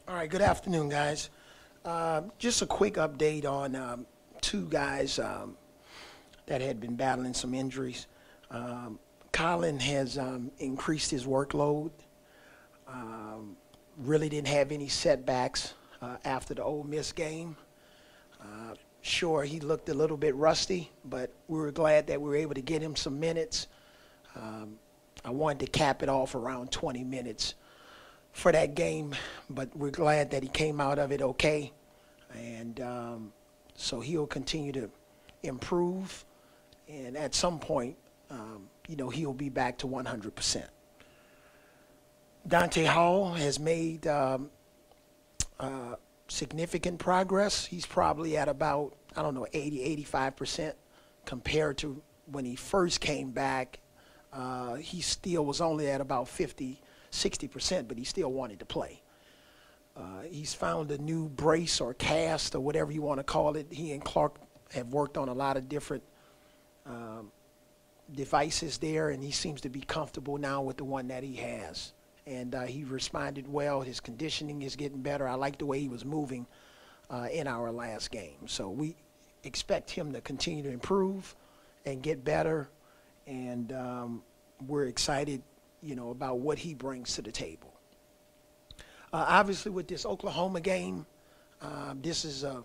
All right, good afternoon, guys. Just a quick update on two guys that had been battling some injuries. Colin has increased his workload. Really didn't have any setbacks after the Ole Miss game. Sure, he looked a little bit rusty, but we were glad that we were able to get him some minutes. I wanted to cap it off around 20 minutes for that game, but we're glad that he came out of it okay. And so he'll continue to improve, and at some point, he'll be back to 100%. Dante Hall has made significant progress. He's probably at about, 80, 85% compared to when he first came back. He still was only at about 50, 60%, but he still wanted to play. He's found a new brace or cast or whatever you want to call it. He and Clark have worked on a lot of different devices there, and he seems to be comfortable now with the one that he has. And he responded well. His conditioning is getting better. I like the way he was moving in our last game. So we expect him to continue to improve and get better, and we're excited, about what he brings to the table. Obviously, with this Oklahoma game, this is a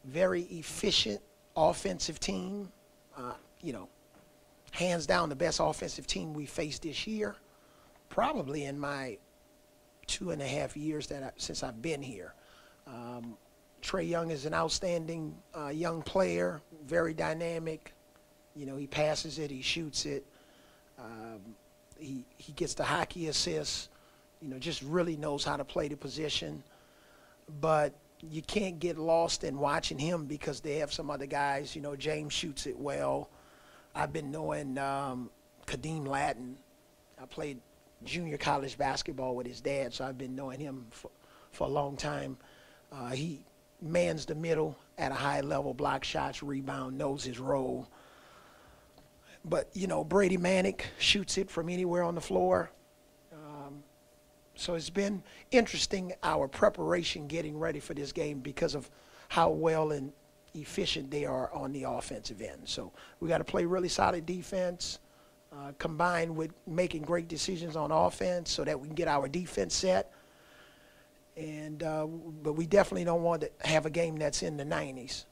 very efficient offensive team. Hands down the best offensive team we faced this year, probably in my 2.5 years since I've been here. Trae Young is an outstanding young player, very dynamic. He passes it, he shoots it. He gets the hockey assists. Just really knows how to play the position. But you can't get lost in watching him because they have some other guys. James shoots it well. I've been knowing Kadeem Lattin. I played junior college basketball with his dad, so I've been knowing him for a long time. He mans the middle at a high level, block shots, rebound, knows his role. But, Brady Manick shoots it from anywhere on the floor. So it's been interesting, our preparation getting ready for this game because of how well and efficient they are on the offensive end. So we got to play really solid defense, combined with making great decisions on offense so that we can get our defense set. And but we definitely don't want to have a game that's in the 90s.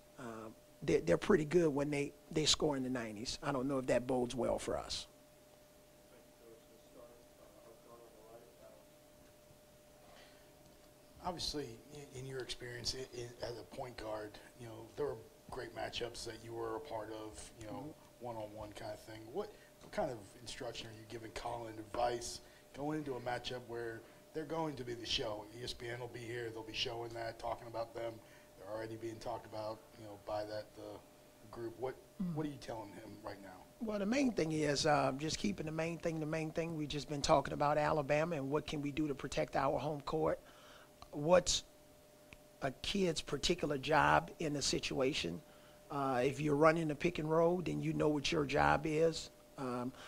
They're pretty good when they score in the 90s. I don't know if that bodes well for us. Obviously, in your experience as a point guard, there were great matchups that you were a part of, one-on-one kind of thing. What kind of instruction are you giving Colin, advice going into a matchup where they're going to be the show? ESPN will be here. They'll be showing that, talking about them. They're already being talked about, by the group. What are you telling him right now? Well, the main thing is just keeping the main thing. We've just been talking about Alabama and what can we do to protect our home court. What's a kid's particular job in a situation? If you're running a pick and roll, then you know what your job is.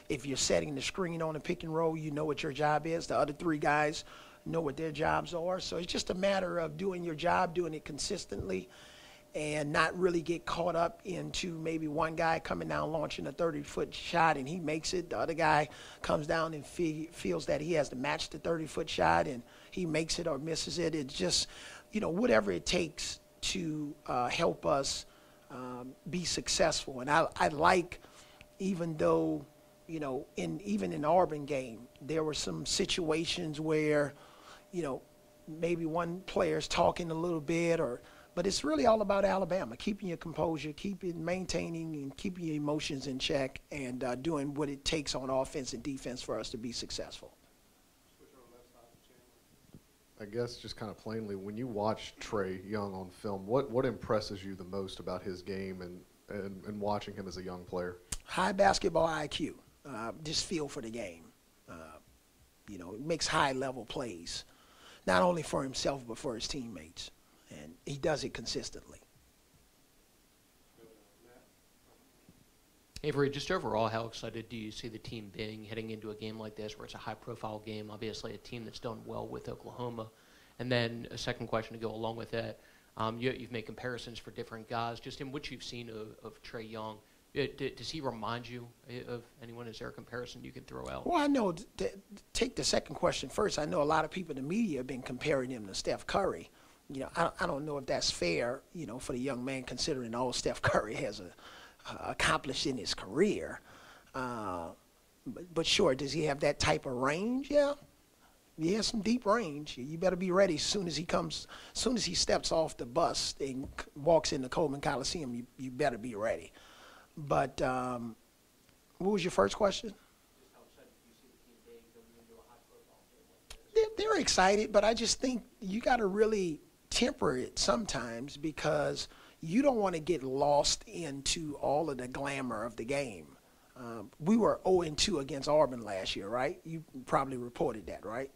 If you're setting the screen on a pick and roll, you know what your job is. The other three guys know what their jobs are. So it's just a matter of doing your job, doing it consistently, and not really get caught up into maybe one guy coming down launching a 30-foot shot and he makes it. The other guy comes down and feels that he has to match the 30-foot shot and he makes it or misses it. It's just, whatever it takes to help us be successful. And I like, even though, even in the Auburn game, there were some situations where, maybe one player's talking a little bit but it's really all about Alabama, keeping your composure, maintaining and keeping your emotions in check, and doing what it takes on offense and defense for us to be successful. I guess just kind of plainly, when you watch Trae Young on film, what impresses you the most about his game and watching him as a young player? High basketball IQ, just feel for the game. Makes high-level plays, not only for himself but for his teammates. And he does it consistently. Avery, just overall, how excited do you see the team being heading into a game like this where it's a high-profile game, obviously a team that's done well with Oklahoma, And then a second question to go along with that. You've made comparisons for different guys. Just in what you've seen of Trae Young, does he remind you of anyone? Is there a comparison you can throw out? Well, I know, take the second question first. I know a lot of people in the media have been comparing him to Steph Curry. You know, I don't know if that's fair, you know, for the young man, considering all Steph Curry has accomplished in his career. But sure, does he have that type of range? Yeah. He has some deep range. You better be ready as soon as he steps off the bus and walks into Coleman Coliseum, you better be ready. But what was your first question? They're excited, but I just think you got to really temper it sometimes, because you don't want to get lost into all of the glamour of the game. We were 0-2 against Auburn last year, right? You probably reported that, right?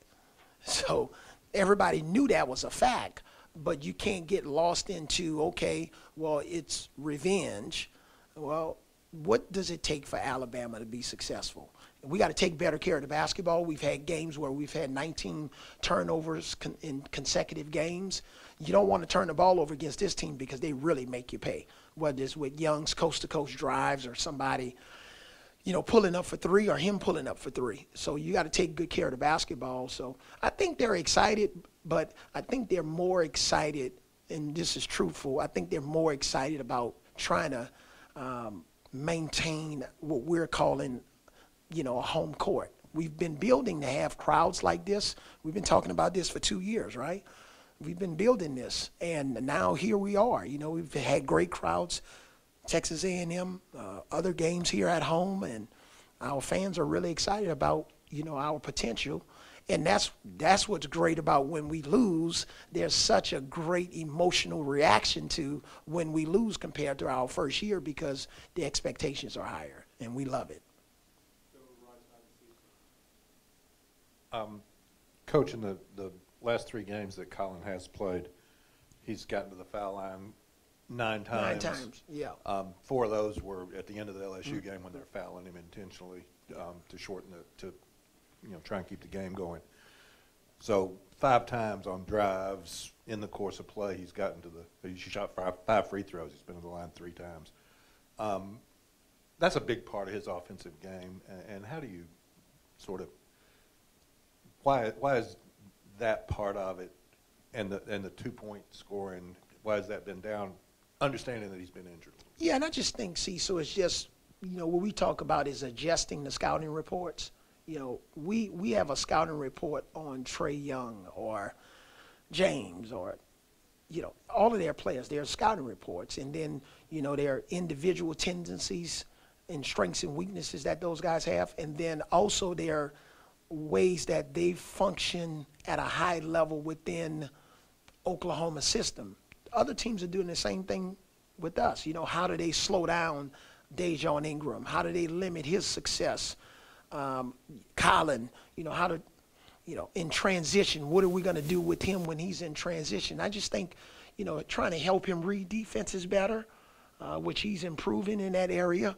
So everybody knew that was a fact, but you can't get lost into, okay, well, it's revenge. Well, what does it take for Alabama to be successful? We got to take better care of the basketball. We've had games where we've had 19 turnovers in consecutive games. You don't want to turn the ball over against this team, because they really make you pay, whether it's with Young's coast-to-coast drives or somebody, you know, pulling up for three or him pulling up for three. So you got to take good care of the basketball. So I think they're excited, but I think they're more excited, and this is truthful, I think they're more excited about trying to maintain what we're calling, you know, a home court. We've been building to have crowds like this. We've been talking about this for 2 years, right? We've been building this, and now here we are. You know, we've had great crowds, Texas A&M, other games here at home, and our fans are really excited about, you know, our potential. And that's what's great about when we lose. There's such a great emotional reaction to when we lose compared to our first year, because the expectations are higher, and we love it. Coach, in the last 3 games that Colin has played, he's gotten to the foul line 9 times. 9 times, yeah. 4 of those were at the end of the LSU game when they're fouling him intentionally to shorten to try and keep the game going. So 5 times on drives in the course of play, he shot 5 free throws. He's been to the line 3 times. That's a big part of his offensive game. And how do you sort of, why is that part of it, and the 2-point scoring, why has that been down, understanding that he's been injured? Yeah, and I just think, so it's just, you know, what we talk about is adjusting the scouting reports. You know, we have a scouting report on Trae Young or James or, you know, all of their players. There are scouting reports, and then, you know, there are individual tendencies and strengths and weaknesses that those guys have, and then also there are ways that they function at a high level within Oklahoma system. Other teams are doing the same thing with us. You know, how do they slow down Dejon Ingram? How do they limit his success? Colin, you know, how to, you know, in transition, what are we going to do with him when he's in transition? I just think, you know, trying to help him read defenses better, which he's improving in that area.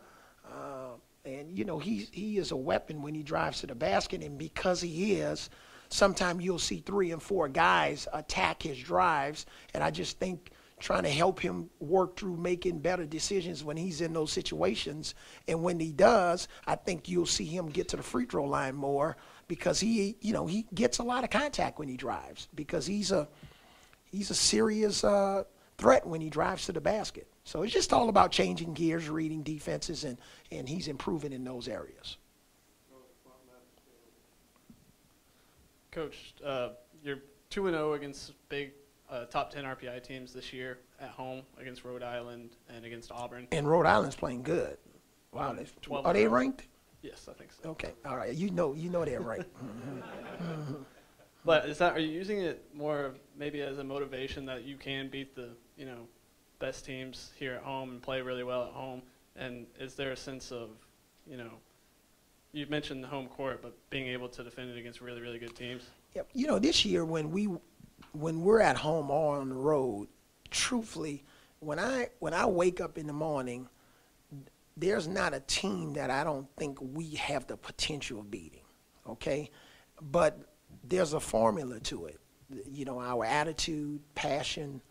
And, you know, he is a weapon when he drives to the basket, and because he is, sometimes you'll see 3 and 4 guys attack his drives, and I just think trying to help him work through making better decisions when he's in those situations. And when he does, I think you'll see him get to the free throw line more, because he gets a lot of contact when he drives, because he's a serious threat when he drives to the basket. So it's just all about changing gears, reading defenses, and he's improving in those areas. Coach, you're 2-0 against big top 10 RPI teams this year at home, against Rhode Island and against Auburn. And Rhode Island's playing good. Wow, are they ranked? Yes, I think so. Okay, all right. You know they're ranked. But are you using it more maybe as a motivation that you can beat the, you know, best teams here at home and play really well at home? And is there a sense of, you know, you mentioned the home court, but being able to defend it against really, really good teams? Yeah. You know, this year when we're at home or on the road, truthfully, when I wake up in the morning, there's not a team that I don't think we have the potential of beating, okay? But there's a formula to it. our attitude, passion,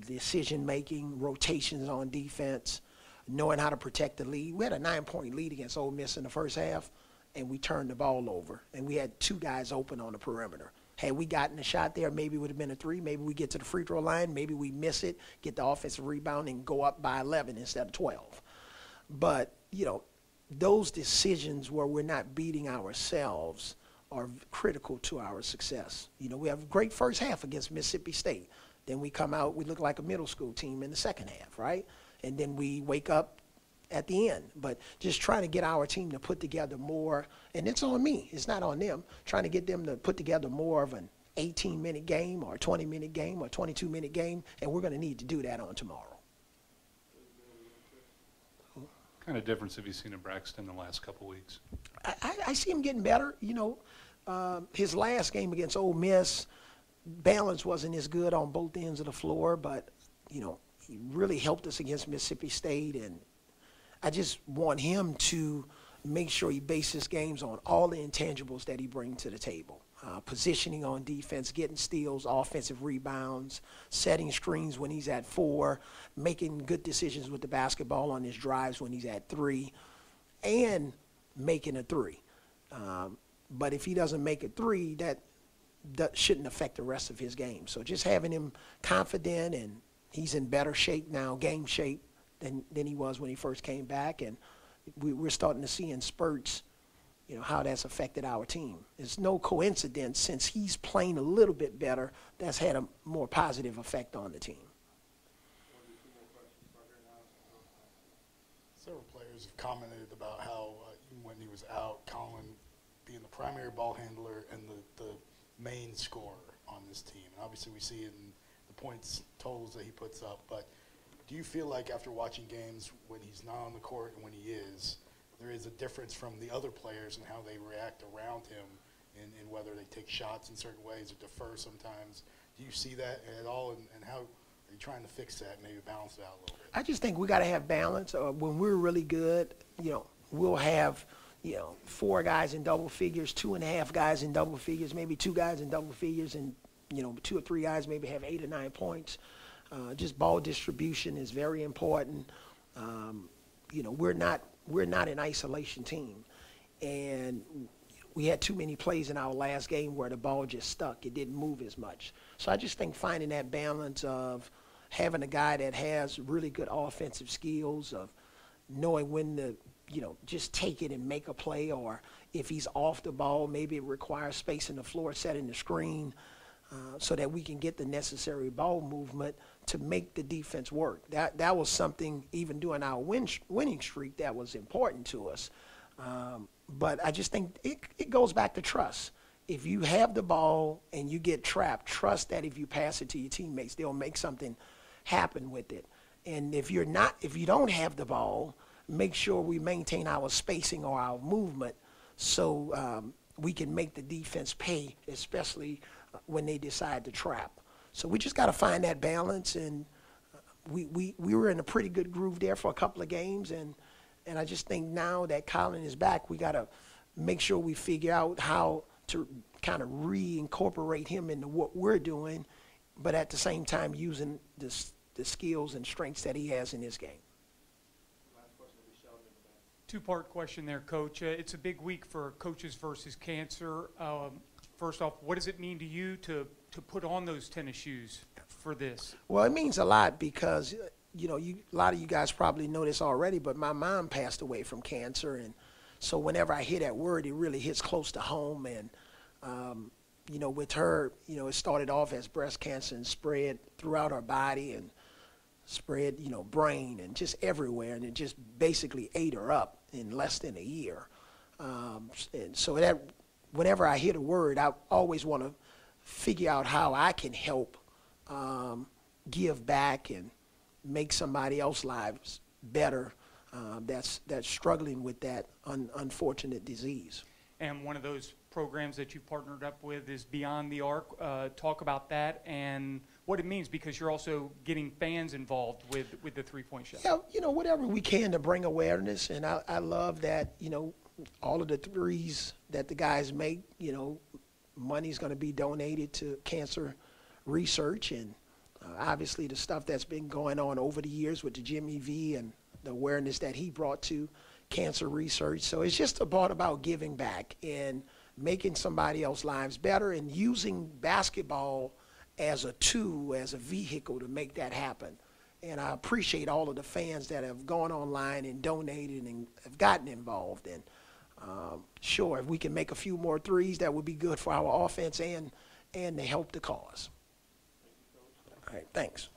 decision-making, rotations on defense, knowing how to protect the lead. We had a 9-point lead against Ole Miss in the first half, and we turned the ball over, and we had 2 guys open on the perimeter. Had we gotten a shot there, maybe it would have been a 3. Maybe we get to the free throw line. Maybe we miss it, get the offensive rebound, and go up by 11 instead of 12. But, those decisions where we're not beating ourselves are critical to our success. We have a great first half against Mississippi State. Then we come out, we look like a middle school team in the second half, right? And then we wake up at the end. But just trying to get our team to put together more, and it's on me, it's not on them, trying to get them to put together more of an 18-minute game or a 20-minute game or a 22-minute game, and we're going to need to do that on tomorrow. What kind of difference have you seen in Braxton the last couple weeks? I see him getting better. His last game against Ole Miss, balance wasn't as good on both ends of the floor, but, he really helped us against Mississippi State, and I just want him to make sure he bases games on all the intangibles that he brings to the table. Positioning on defense, getting steals, offensive rebounds, setting screens when he's at 4, making good decisions with the basketball on his drives when he's at 3, and making a 3. But if he doesn't make a 3, that shouldn't affect the rest of his game. So just having him confident, and he's in better shape now, game shape, than he was when he first came back. And we're starting to see in spurts, how that's affected our team. It's no coincidence, since he's playing a little bit better, that's had a more positive effect on the team. Several players have commented about how when he was out, Colin being the primary ball handler and the main scorer on this team. And obviously we see it in the points totals that he puts up, but do you feel like after watching games when he's not on the court and when he is, there is a difference from the other players and how they react around him in whether they take shots in certain ways or defer sometimes? Do you see that at all, and how are you trying to fix that, maybe balance it out a little bit? I just think we got to have balance. When we're really good, we'll have, 4 guys in double figures, 2.5 guys in double figures, maybe 2 guys in double figures, and, 2 or 3 guys maybe have 8 or 9 points. Just ball distribution is very important. We're not an isolation team, and we had too many plays in our last game where the ball just stuck. It didn't move as much. So I just think finding that balance of having a guy that has really good offensive skills, of knowing when to, just take it and make a play, or if he's off the ball, maybe it requires space in the floor, setting the screen, so that we can get the necessary ball movement to make the defense work. That was something, even during our winning streak, that was important to us. But I just think it goes back to trust. If you have the ball and you get trapped, trust that if you pass it to your teammates, they'll make something happen with it. And if you don't have the ball, make sure we maintain our spacing or our movement, so we can make the defense pay, especially when they decide to trap. So we just got to find that balance, and we were in a pretty good groove there for a couple of games, and I just think now that Colin is back, we got to make sure we figure out how to kind of reincorporate him into what we're doing, but at the same time using the skills and strengths that he has in his game. Two-part question there, Coach. It's a big week for Coaches versus Cancer. First off, what does it mean to you to put on those tennis shoes for this? Well, it means a lot because, a lot of you guys probably know this already, but my mom passed away from cancer. And so whenever I hear that word, it really hits close to home. And, with her, it started off as breast cancer and spread throughout her body and spread, brain and just everywhere. And it just basically ate her up in less than a year. And so that whenever I hear the word, I always want to figure out how I can help give back and make somebody else's lives better that's struggling with that unfortunate disease. And one of those programs that you've partnered up with is Beyond the Arc. Talk about that and what it means, because you're also getting fans involved with the three-point shot. Yeah, whatever we can to bring awareness, and I love that, all of the threes that the guys make, money's going to be donated to cancer research, and obviously the stuff that's been going on over the years with the Jimmy V and the awareness that he brought to cancer research. So it's just about giving back and making somebody else's lives better, and using basketball as a tool, as a vehicle to make that happen. And I appreciate all of the fans that have gone online and donated and have gotten involved. And sure, if we can make a few more threes, that would be good for our offense and to help the cause. All right, thanks.